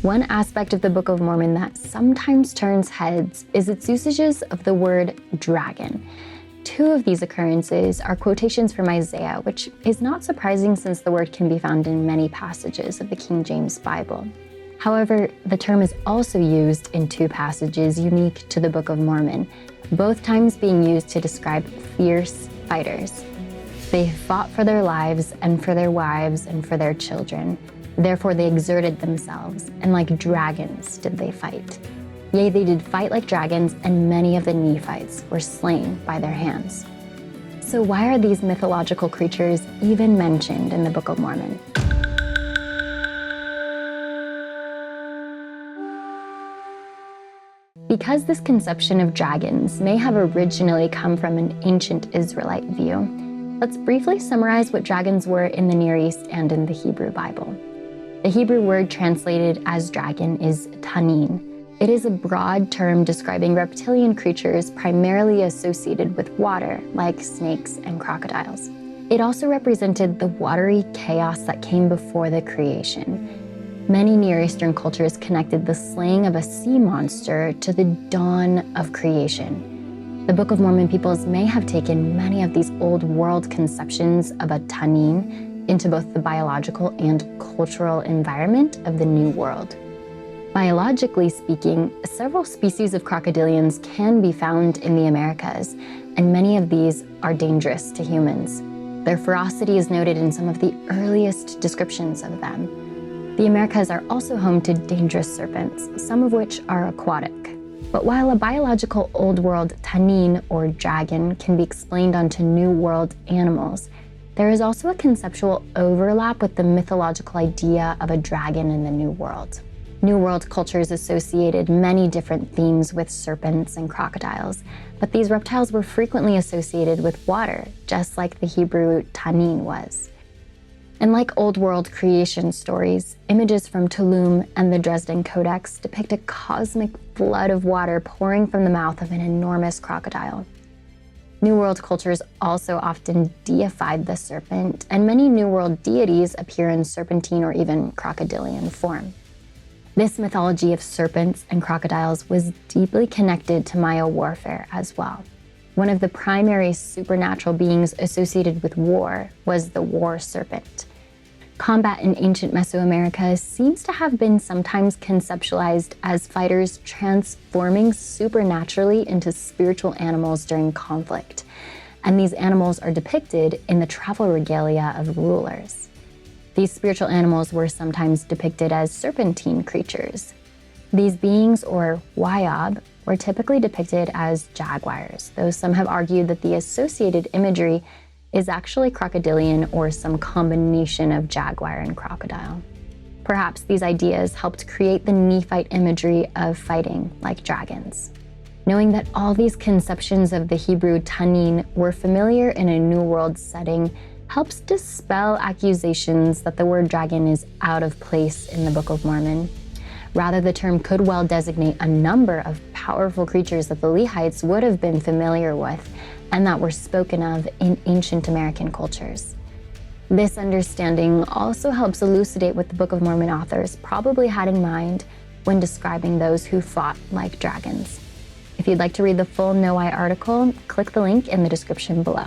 One aspect of the Book of Mormon that sometimes turns heads is its usages of the word dragon. Two of these occurrences are quotations from Isaiah, which is not surprising since the word can be found in many passages of the King James Bible. However, the term is also used in two passages unique to the Book of Mormon, both times being used to describe fierce fighters. They fought for their lives and for their wives and for their children. Therefore they exerted themselves, and like dragons did they fight. Yea, they did fight like dragons, and many of the Nephites were slain by their hands. So why are these mythological creatures even mentioned in the Book of Mormon? Because this conception of dragons may have originally come from an ancient Israelite view, let's briefly summarize what dragons were in the Near East and in the Hebrew Bible. The Hebrew word translated as dragon is tanin. It is a broad term describing reptilian creatures primarily associated with water, like snakes and crocodiles. It also represented the watery chaos that came before the creation. Many Near Eastern cultures connected the slaying of a sea monster to the dawn of creation. The Book of Mormon peoples may have taken many of these old world conceptions of a tanin into both the biological and cultural environment of the New World. Biologically speaking, several species of crocodilians can be found in the Americas, and many of these are dangerous to humans. Their ferocity is noted in some of the earliest descriptions of them. The Americas are also home to dangerous serpents, some of which are aquatic. But while a biological Old World tanin, or dragon, can be explained onto New World animals, there is also a conceptual overlap with the mythological idea of a dragon in the New World. New World cultures associated many different themes with serpents and crocodiles, but these reptiles were frequently associated with water, just like the Hebrew tanin was. And like Old World creation stories, images from Tulum and the Dresden Codex depict a cosmic flood of water pouring from the mouth of an enormous crocodile. New World cultures also often deified the serpent, and many New World deities appear in serpentine or even crocodilian form. This mythology of serpents and crocodiles was deeply connected to Maya warfare as well. One of the primary supernatural beings associated with war was the war serpent. Combat in ancient Mesoamerica seems to have been sometimes conceptualized as fighters transforming supernaturally into spiritual animals during conflict, and these animals are depicted in the travel regalia of rulers. These spiritual animals were sometimes depicted as serpentine creatures. These beings, or wayab, were typically depicted as jaguars, though some have argued that the associated imagery is actually crocodilian or some combination of jaguar and crocodile. Perhaps these ideas helped create the Nephite imagery of fighting like dragons. Knowing that all these conceptions of the Hebrew tanin were familiar in a New World setting helps dispel accusations that the word dragon is out of place in the Book of Mormon. Rather, the term could well designate a number of powerful creatures that the Lehites would have been familiar with and that were spoken of in ancient American cultures. This understanding also helps elucidate what the Book of Mormon authors probably had in mind when describing those who fought like dragons. If you'd like to read the full No I article, click the link in the description below.